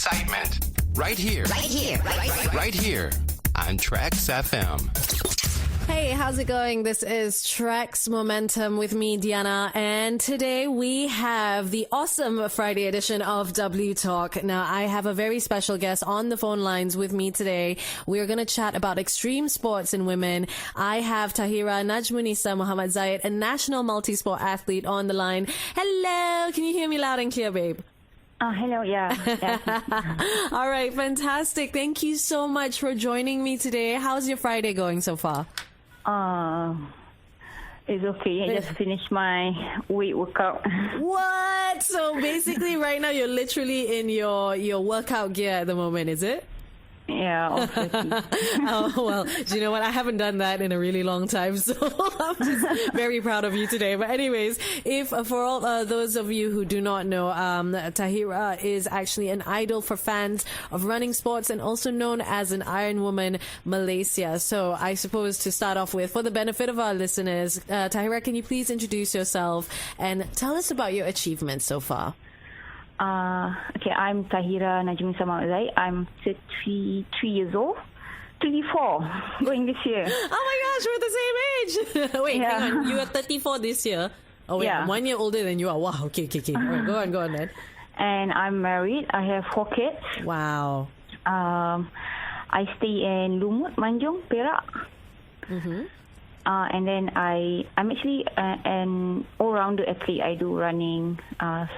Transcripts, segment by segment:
excitement. Right here. Right here on Trax FM. Hey, how's it going? This is Trax Momentum with me, Diyana, and today we have the awesome Friday edition of W Talk. Now, I have a very special guest on the phone lines with me today. We're going to chat about extreme sports in women. I have Tahira, Najmunisaa, Zaid, a national multisport athlete on the line. Hello, can you hear me loud and clear, babe? Hello, yeah. All right, fantastic. Thank you so much for joining me today. How's your Friday going so far? It's okay. I just finished my weight workout. What? So basically right now you're literally in your workout gear at the moment, is it? Yeah, obviously. Oh, well, do you know what? I haven't done that in a really long time, so I'm just very proud of you today. But anyways, if for all those of you who do not know, Tahira is actually an idol for fans of running sports and also known as an Iron Woman Malaysia. So I suppose to start off with, for the benefit of our listeners, Tahira, can you please introduce yourself and tell us about your achievements so far? Okay, I'm Tahira Najmunisaa Zaid. I'm 33 years old. 34 going this year. Oh my gosh, we're the same age. Wait, Yeah. hang on. You are 34 this year. Oh wait, Yeah. I'm 1 year older than you are. Wow, okay. All right, go on, man. And I'm married. I have 4 kids. Wow. I stay in Lumut, Manjung, Perak. Mm-hmm. And then I'm actually an all-rounder athlete. I do running,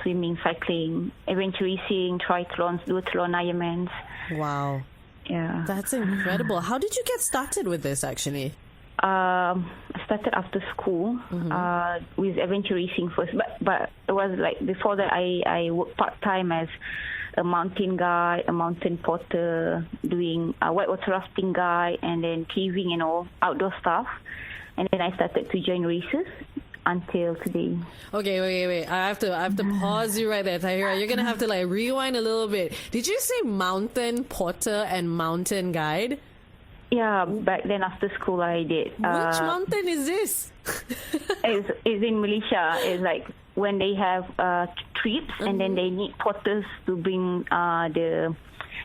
swimming, cycling, adventure racing, triathlons, duathlon, Ironmans. Wow. Yeah. That's incredible. How did you get started with this, actually? I started after school with adventure racing first, but it was like before that I worked part-time as a mountain guide, a mountain porter, doing whitewater rafting guide, and then caving and all outdoor stuff. And then I started to join races until today. Okay, wait. I have to pause you right there, Tahira. You're gonna have to like rewind a little bit. Did you say mountain porter and mountain guide? Yeah, back then after school I did. Which mountain is this? It's in Malaysia. It's like when they have trips and then they need porters to bring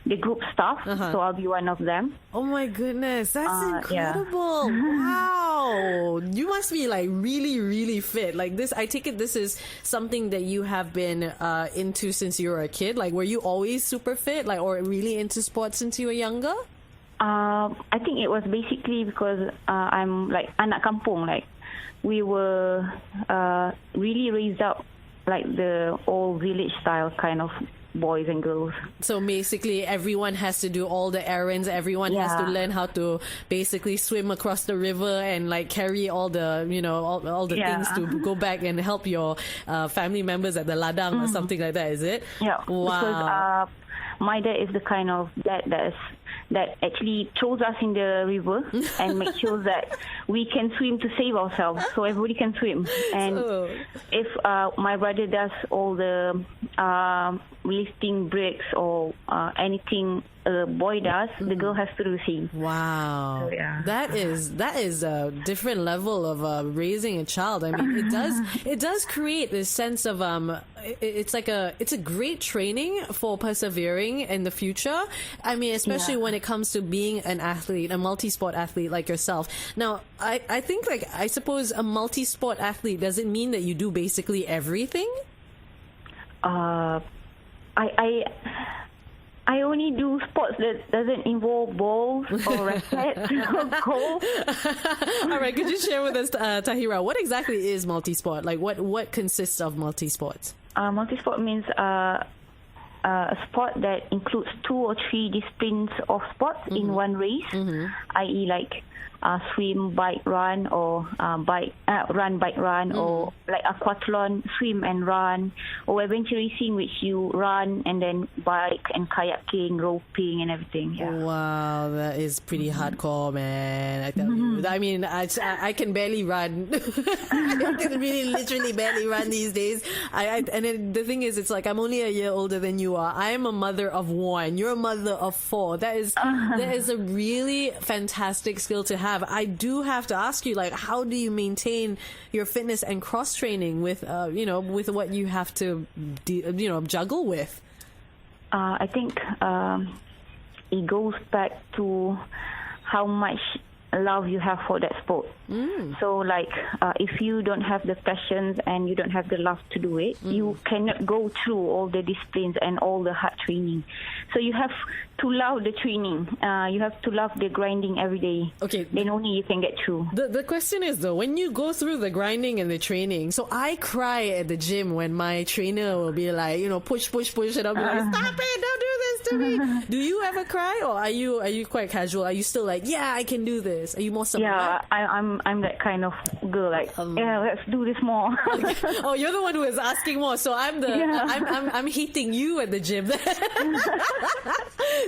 the group stuff. So I'll be one of them. Oh my goodness, that's incredible. Yeah. Wow. You must be like really, really fit. Like this, I take it this is something that you have been into since you were a kid. Like were you always super fit, like, or really into sports since you were younger? I think it was basically because I'm like anak kampung. Like we were really raised up like the old village style kind of boys and girls. So basically everyone has to do all the errands, everyone has to learn how to basically swim across the river and like carry all the, you know, all the things to go back and help your family members at the ladang or something like that, is it? Yeah. Wow. Because my dad is the kind of dad that actually throws us in the river and makes sure that we can swim to save ourselves, so everybody can swim. And if my brother does all the lifting bricks or anything a boy does, the girl has to do the same. Wow. So, yeah. That is a different level of raising a child. I mean, it does create this sense of it's a great training for persevering in the future. I mean, especially when it comes to being an athlete, a multi-sport athlete like yourself. Now, I think, like, I suppose a multi-sport athlete, does it mean that you do basically everything? I only do sports that doesn't involve balls or rackets or goals. All right, could you share with us, Tahira, what exactly is multisport? Like, what consists of multisports? Multisport means a sport that includes 2 or 3 disciplines of sports in one race, i.e. like swim, bike, run, or run, bike, run, or like aquathlon, swim and run, or adventure racing, which you run and then bike and kayaking, roping, and everything. Yeah. Wow, that is pretty hardcore, man. I tell you. I mean, I can barely run. I can really, literally barely run these days. And then the thing is, it's like I'm only a year older than you are. I am a mother of 1. You're a mother of 4. That is a really fantastic skill to have. I do have to ask you, like, how do you maintain your fitness and cross training with, with what you have to, juggle with? I think it goes back to how much love you have for that sport. So like if you don't have the passion and you don't have the love to do it, you cannot go through all the disciplines and all the hard training. So you have to love the training. You have to love the grinding every day. Okay. Then only you can get through. The question is though, when you go through the grinding and the training, so I cry at the gym when my trainer will be like, push, and I'll be like, stop it, don't do this to me. Do you ever cry, or are you quite casual? Are you still like, yeah, I can do this? Are you more someone? Yeah, I'm that kind of girl. Like, yeah, let's do this more. Oh, you're the one who is asking more. So I'm hating you at the gym.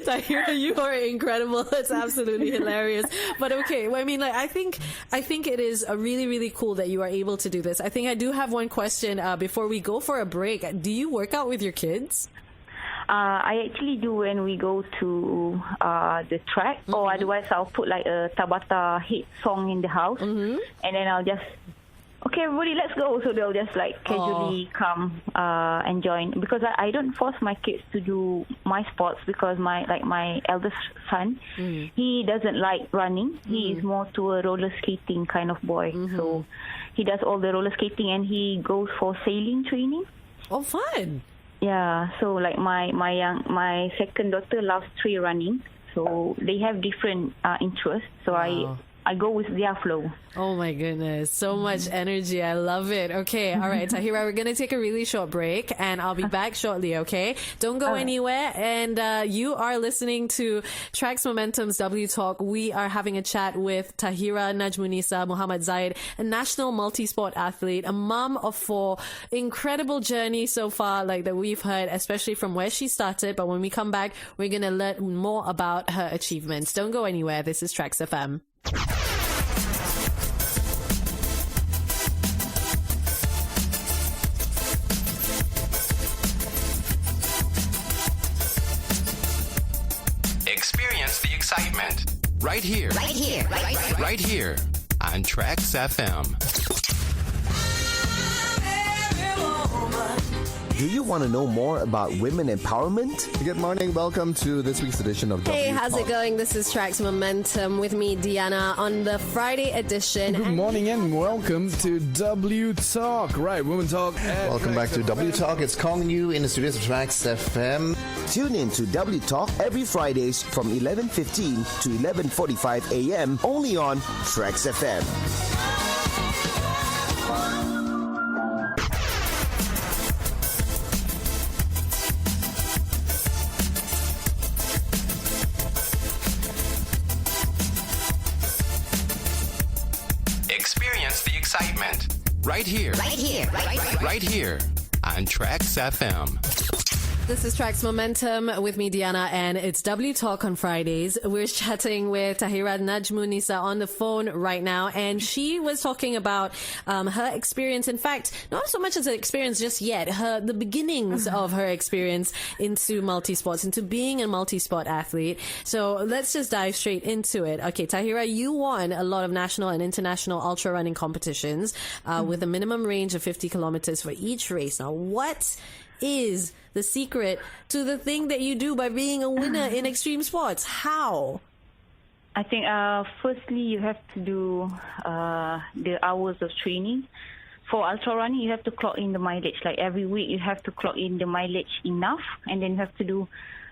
Tahira, you are incredible. It's absolutely hilarious. But okay, well, I mean, like, I think it is really, really cool that you are able to do this. I think I do have one question before we go for a break. Do you work out with your kids? I actually do when we go to the track, or otherwise I'll put like a Tabata hit song in the house, and then I'll just, okay, everybody, let's go. So they'll just like casually come and join, because I don't force my kids to do my sports, because my eldest son, he doesn't like running. He is more to a roller skating kind of boy. So he does all the roller skating, and he goes for sailing training. Oh, fun. Yeah, so like my second daughter loves trail running, so they have different interests. So I go with their flow. Oh my goodness, so much energy. I love it. Okay, all right, Tahira, we're going to take a really short break, and I'll be back shortly, okay? Don't go anywhere. And you are listening to Tracks Momentum's W Talk. We are having a chat with Tahira Najmunisaa Muhammad Zaid, a national multisport athlete, a mom of 4. Incredible journey so far, like that we've heard, especially from where she started. But when we come back, we're going to learn more about her achievements. Don't go anywhere. This is Tracks FM. Experience the excitement right here on Tracks FM. Do you want to know more about women empowerment? Good morning. Welcome to this week's edition of Hey, W how's Talk. it going? This is Tracks Momentum with me, Diyana, on the Friday edition. Good morning and welcome to W Talk. Right, Women Talk. Welcome back to W Talk. It's calling you in the studios of Tracks FM. Tune in to W Talk every Fridays from 11:15 to 11:45 a.m. only on Tracks FM. Experience the excitement right here on Tracks FM. This is Tracks Momentum with me, Diyana, and it's W Talk on Fridays. We're chatting with Tahira Najmunisaa on the phone right now, and she was talking about her experience. In fact, not so much as an experience just yet, the beginnings of her experience into multisports, into being a multisport athlete. So let's just dive straight into it. Okay, Tahira, you won a lot of national and international ultra running competitions with a minimum range of 50 kilometers for each race. Now, what is the secret to the thing that you do by being a winner in extreme sports? How? I think firstly you have to do the hours of training. For ultra running, you have to clock in the mileage. Like every week, you have to clock in the mileage enough, and then you have to do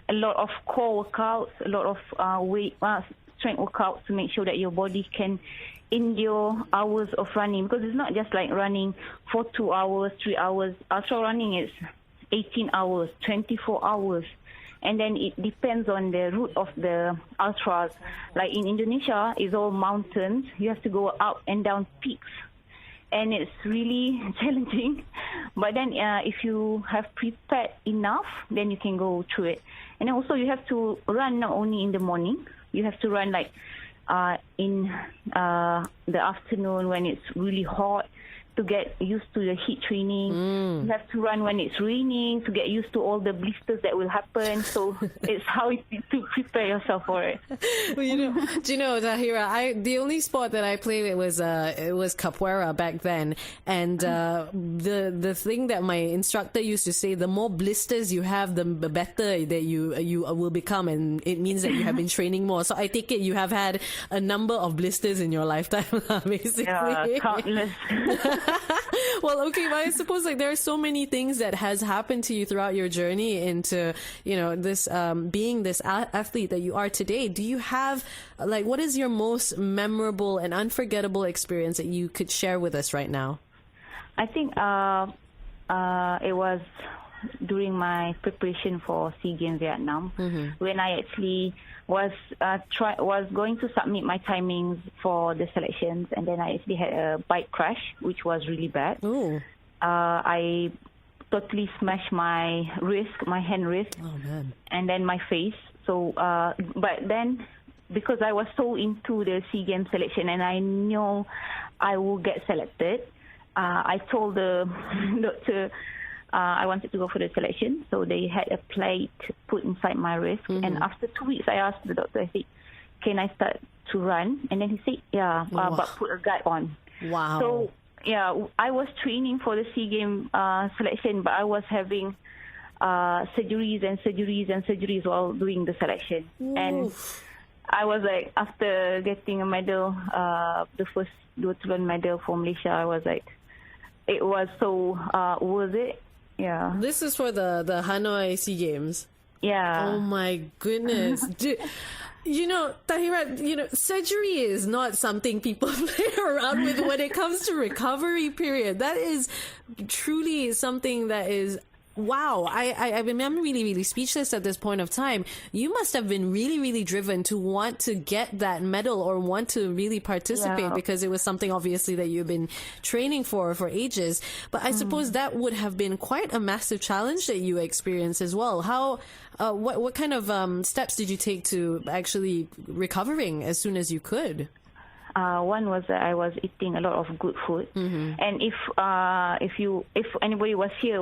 a lot of core workouts, a lot of strength workouts to make sure that your body can endure hours of running. Because it's not just like running for 2 hours, 3 hours. Ultra running is 18 hours, 24 hours. And then it depends on the route of the ultras. Like in Indonesia, it's all mountains. You have to go up and down peaks. And it's really challenging. But then if you have prepared enough, then you can go through it. And also you have to run not only in the morning. You have to run like in the afternoon when it's really hot. to get used to the heat training. You have to run when it's raining to get used to all the blisters that will happen. So it's how to prepare yourself for it. Well, do you know, Tahira, the only sport that I played it was capoeira back then, and the thing that my instructor used to say, the more blisters you have, the better that you will become, and it means that you have been training more. So I take it you have had a number of blisters in your lifetime, basically. Yeah, countless. Well, okay, but I suppose like there are so many things that has happened to you throughout your journey into, you know, this being this athlete that you are today. Do you have like, what is your most memorable and unforgettable experience that you could share with us right now? I think it was during my preparation for SEA Games Vietnam, when I actually was going to submit my timings for the selections, and then I actually had a bike crash, which was really bad. I totally smashed my hand wrist, and then my face. So, but then because I was so into the SEA Games selection and I knew I would get selected, I told the doctor I wanted to go for the selection. So they had a plate put inside my wrist. And after 2 weeks, I asked the doctor, I said, can I start to run? And then he said, yeah, but put a guard on. Wow. So, yeah, I was training for the SEA Games selection, but I was having surgeries while doing the selection. Oof. And I was like, after getting a medal, the first duathlon medal for Malaysia, I was like, it was so worth it. Yeah. This is for the Hanoi SEA Games. Yeah. Oh my goodness. You know, Tahira, you know, surgery is not something people play around with when it comes to recovery period. That is truly something that is, wow. I'm really, really speechless at this point of time. You must have been really, really driven to want to get that medal or want to really participate, because it was something obviously that you've been training for ages. But I suppose that would have been quite a massive challenge that you experienced as well. How, what kind of steps did you take to actually recovering as soon as you could? One was that I was eating a lot of good food, and if anybody was here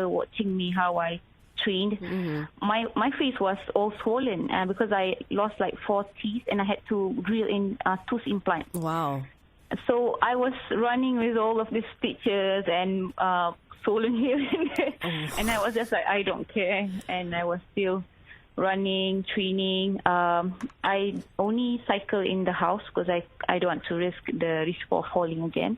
watching me how I trained, my face was all swollen because I lost like 4 teeth and I had to drill in tooth implant. Wow! So I was running with all of these stitches and swollen here and there, and I was just like, I don't care, and I was still running, training. I only cycle in the house because I don't want to risk of falling again.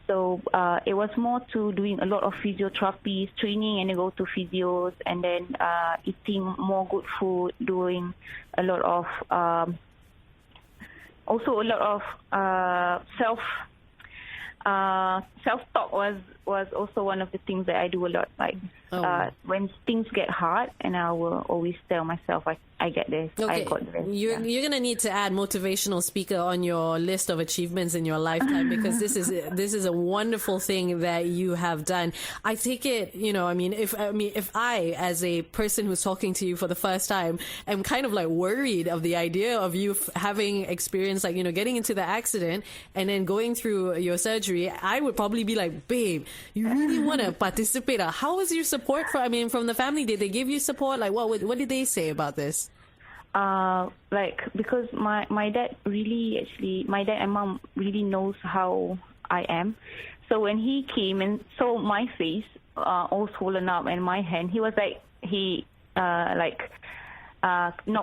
So it was more to doing a lot of physiotherapies, training, and then go to physios, and then eating more good food, doing a lot of self-talk was also one of the things that I do a lot. Like when things get hard, and I will always tell myself, I get this. Okay. I got this. You're gonna need to add motivational speaker on your list of achievements in your lifetime, because this is a wonderful thing that you have done. I take it, you know, if I, as a person who's talking to you for the first time, am kind of like worried of the idea of you having experience, like, you know, getting into the accident and then going through your surgery, I would probably be like, babe, you really want to participate? How was your support from the family? Did they give you support? Like, what did they say about this? Because my dad and mom really knows how I am. So when he came and saw my face all swollen up and my hand, he was like, knocked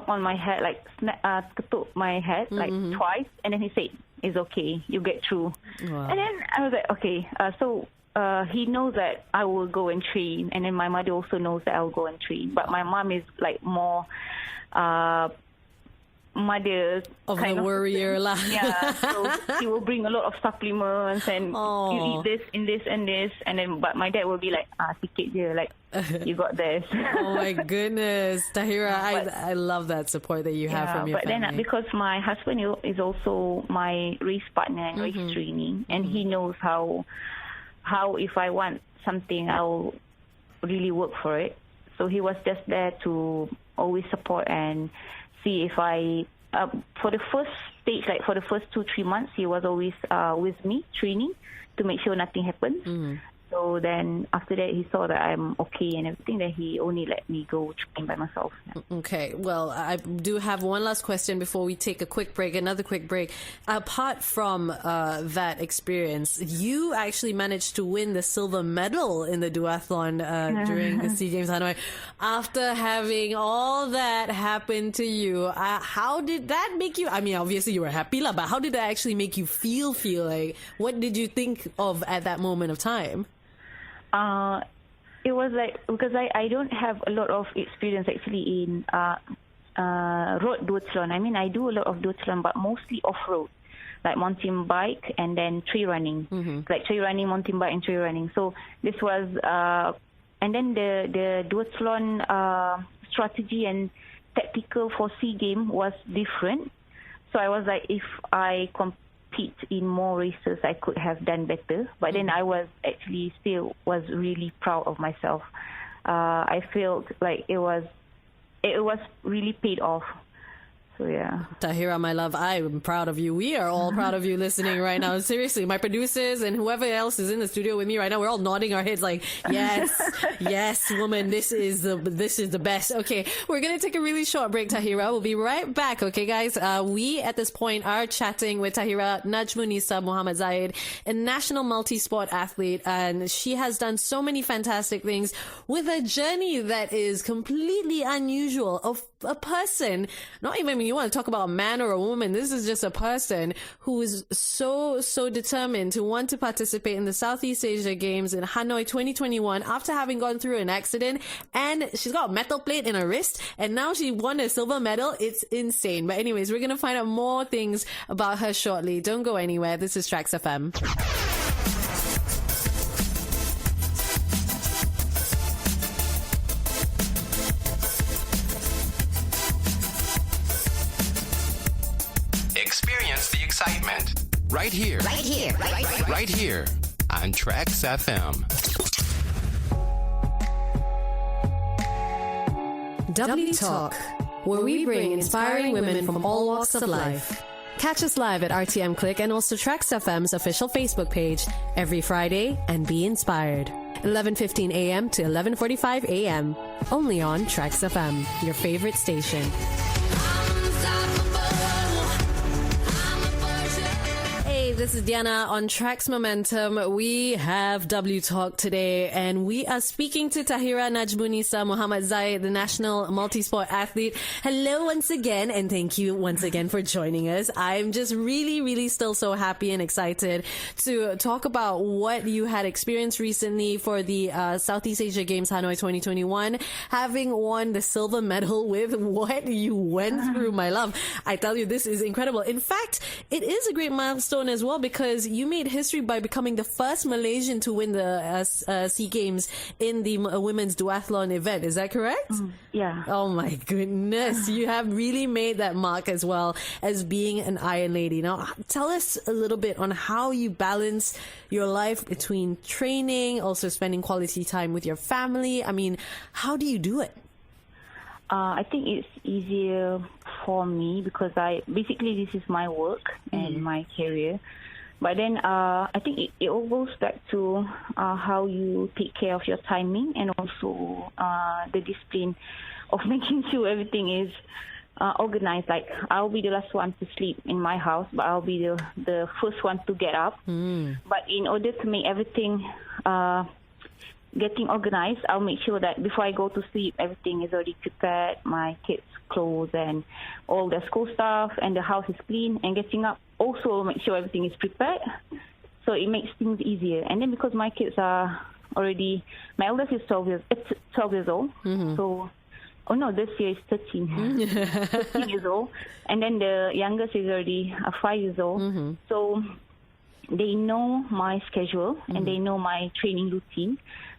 on my head, ketuk my head twice, and then he said, it's okay, you get through. Wow. And then I was like, okay, so he knows that I will go and train, and then my mother also knows that I will go and train. But my mom is like more mother of kind the warrior lah. Yeah, so she will bring a lot of supplements and you eat this and this and this, and then but my dad will be like, sikit je, like you got this. Oh my goodness, Tahira, I love that support that you have from your family. But then because my husband is also my race partner and race training, and he knows how if I want something, I'll really work for it. So he was just there to always support and see if I, for the first stage, like for the first 2-3 months, he was always with me training to make sure nothing happens. So then after that, he saw that I'm okay and everything, that he only let me go train by myself. Okay, well, I do have one last question before we take another quick break. Apart from that experience, you actually managed to win the silver medal in the duathlon during the SEA Games Hanoi. After having all that happen to you, how did that make you? I mean, obviously you were happy, but how did that actually make you feel like? What did you think of at that moment of time? It was like, because I don't have a lot of experience actually in road duathlon. I mean, I do a lot of duathlon, but mostly off-road, like mountain bike and then trail running, like trail running, mountain bike and trail running. So this was, and then the duathlon strategy and tactical for SEA Game was different. So I was like, if I compete in more races, I could have done better. But then I was actually still was really proud of myself. I felt like it was really paid off. So yeah. Tahira, my love, I'm proud of you. We are all proud of you listening right now. Seriously, my producers and whoever else is in the studio with me right now, we're all nodding our heads like, yes, yes, woman, this is the best. Okay, we're going to take a really short break, Tahira. We'll be right back. Okay, guys, we at this point are chatting with Tahira Najmunisaa Muhammad Zaid, a national multisport athlete, and she has done so many fantastic things with a journey that is completely unusual of a person, not even when you want to talk about a man or a woman, this is just a person who is so determined to want to participate in the Southeast Asia Games in Hanoi 2021 after having gone through an accident, and she's got a metal plate in her wrist and now she won a silver medal. It's insane. But anyways, we're going to find out more things about her shortly. Don't go anywhere. This is Trax FM. Experience the excitement right here on Trax FM. W Talk, where we bring inspiring women from all walks of life. Catch us live at RTM Click and also Trax FM's official Facebook page every Friday and be inspired. 11:15 a.m. to 11:45 a.m. Only on Trax FM, your favorite station. This is Diyana on Trax Momentum. We have W Talk today, and we are speaking to Tahira Najmunisaa Muhammad Zaid, the national multisport athlete. Hello once again, and thank you once again for joining us. I'm just really still so happy and excited to talk about what you had experienced recently for the Southeast Asia Games Hanoi 2021, having won the silver medal with what you went through, my love. I tell you, this is incredible. In fact, it is a great milestone as well, because you made history by becoming the first Malaysian to win the SEA Games in the women's duathlon event. Is that correct? Yeah. Oh my goodness. You have really made that mark as well as being an Iron Lady. Now, tell us a little bit on how you balance your life between training, also spending quality time with your family. I mean, how do you do it? I think it's easier for me because basically this is my work and my career. But then I think it all goes back to how you take care of your timing and also the discipline of making sure everything is organized. Like, I'll be the last one to sleep in my house, but I'll be the first one to get up. But in order to make everything getting organized, I'll make sure that before I go to sleep, everything is already prepared, my kids' clothes and all the school stuff, and the house is clean. And getting up, also make sure everything is prepared, so it makes things easier. And then because my kids are already, my eldest is 12 years old, so, oh no, this year is 13, 13 years old, and then the youngest is already 5 years old, so they know my schedule and they know my training routine.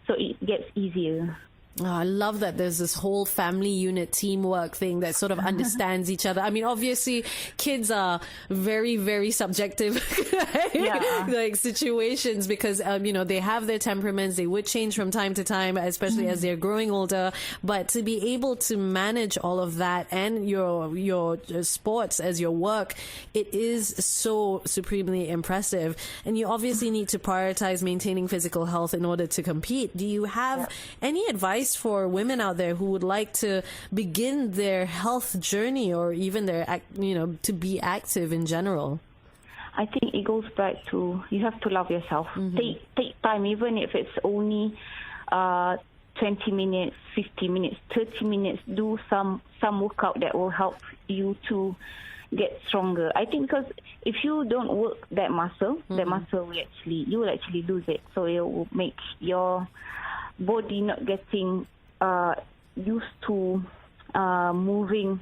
So it gets easier. Oh, I love that there's this whole family unit teamwork thing that sort of understands each other. I mean, obviously, kids are very, very subjective like situations because, they have their temperaments. They would change from time to time, especially as they're growing older. But to be able to manage all of that and your sports as your work, it is so supremely impressive. And you obviously need to prioritize maintaining physical health in order to compete. Do you have any advice for women out there who would like to begin their health journey or even their, to be active in general? I think it goes back to you have to love yourself. Take time, even if it's only 20 minutes, 50 minutes, 30 minutes. Do some workout that will help you to get stronger. I think because if you don't work that muscle, that muscle will actually lose it. So it will make your body not getting used to moving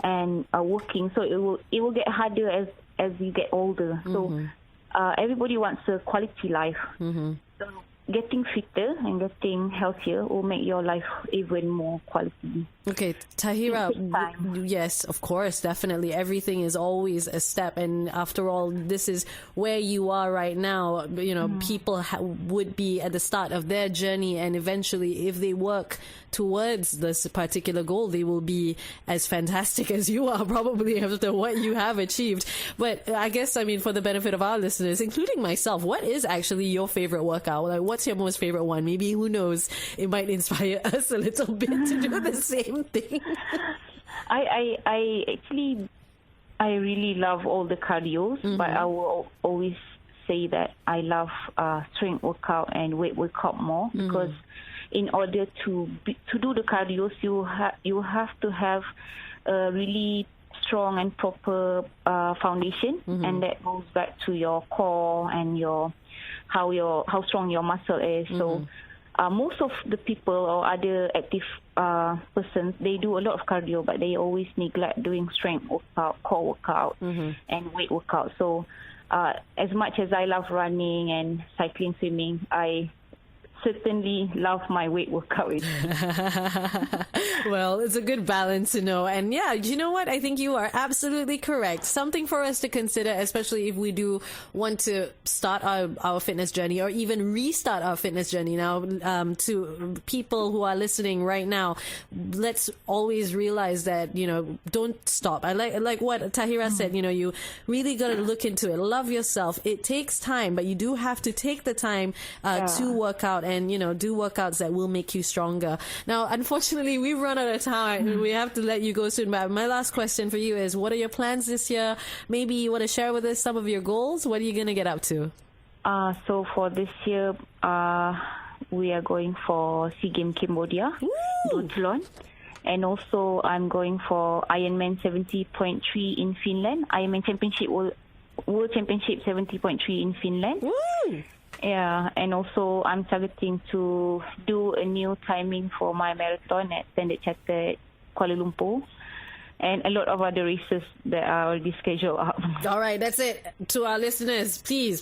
and working. So it will get harder as you get older. So everybody wants a quality life. So getting fitter and getting healthier will make your life even more quality. Okay, Tahira, yes, of course, definitely. Everything is always a step. And after all, this is where you are right now. People would be at the start of their journey. And eventually, if they work towards this particular goal, they will be as fantastic as you are, probably, after what you have achieved. But I guess, for the benefit of our listeners, including myself, what is actually your favorite workout? Like, what's your most favorite one? Maybe, who knows, it might inspire us a little bit to do the same thing. I really love all the cardios, but I will always say that I love strength workout and weight workout more because in order to do the cardios, you have to have a really strong and proper foundation, and that goes back to your core and how strong your muscle is. So most of the people or other active persons, they do a lot of cardio, but they always neglect doing strength workout, core workout, and weight workout. So as much as I love running and cycling, swimming, I certainly love my weight workout. Well, it's a good balance to know. And yeah, you know what? I think you are absolutely correct. Something for us to consider, especially if we do want to start our fitness journey or even restart our fitness journey. Now, to people who are listening right now, let's always realize that, don't stop. I like what Tahira said, you really got to look into it. Love yourself. It takes time, but you do have to take the time to work out and, do workouts that will make you stronger. Now, unfortunately, we've run out of time. We have to let you go soon. But my last question for you is, what are your plans this year? Maybe you want to share with us some of your goals. What are you going to get up to? So for this year, we are going for SEA Games Cambodia, duathlon. And also, I'm going for Ironman 70.3 in Finland. Ironman Championship, World Championship 70.3 in Finland. Woo! Yeah, and also I'm targeting to do a new timing for my marathon at Standard Chartered Kuala Lumpur, and a lot of other races that are already scheduled up. All right, that's it. To our listeners, please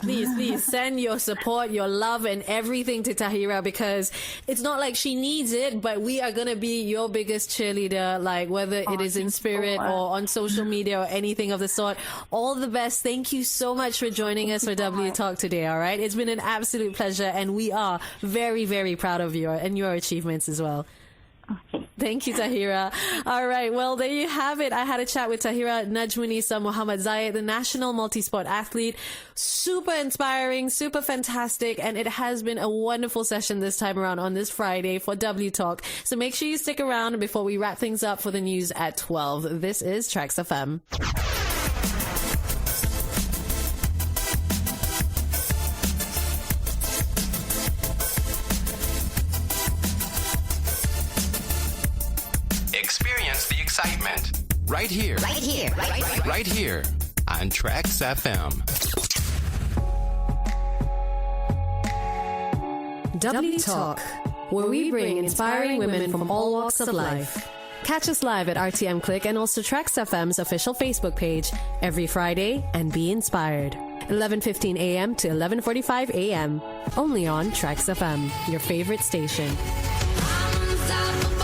send your support, your love, and everything to Tahira, because it's not like she needs it, but we are going to be your biggest cheerleader, like whether it is in spirit or on social media or anything of the sort. All the best. Thank you so much for joining us for W Talk today, all right? It's been an absolute pleasure, and we are very, very proud of you and your achievements as well. Okay. Thank you, Tahira. All right. Well, there you have it. I had a chat with Tahira Najmunisaa Muhammad Zaid, the national multisport athlete. Super inspiring, super fantastic. And it has been a wonderful session this time around on this Friday for W Talk. So make sure you stick around before we wrap things up for the news at 12. This is Trax FM. Experience the excitement right here on Trax FM. W Talk, where we bring inspiring women from all walks of life. Catch us live at RTM Click and also Trax FM's official Facebook page every Friday, and be inspired. 11:15 a.m. to 11:45 a.m. Only on Trax FM, your favorite station. top of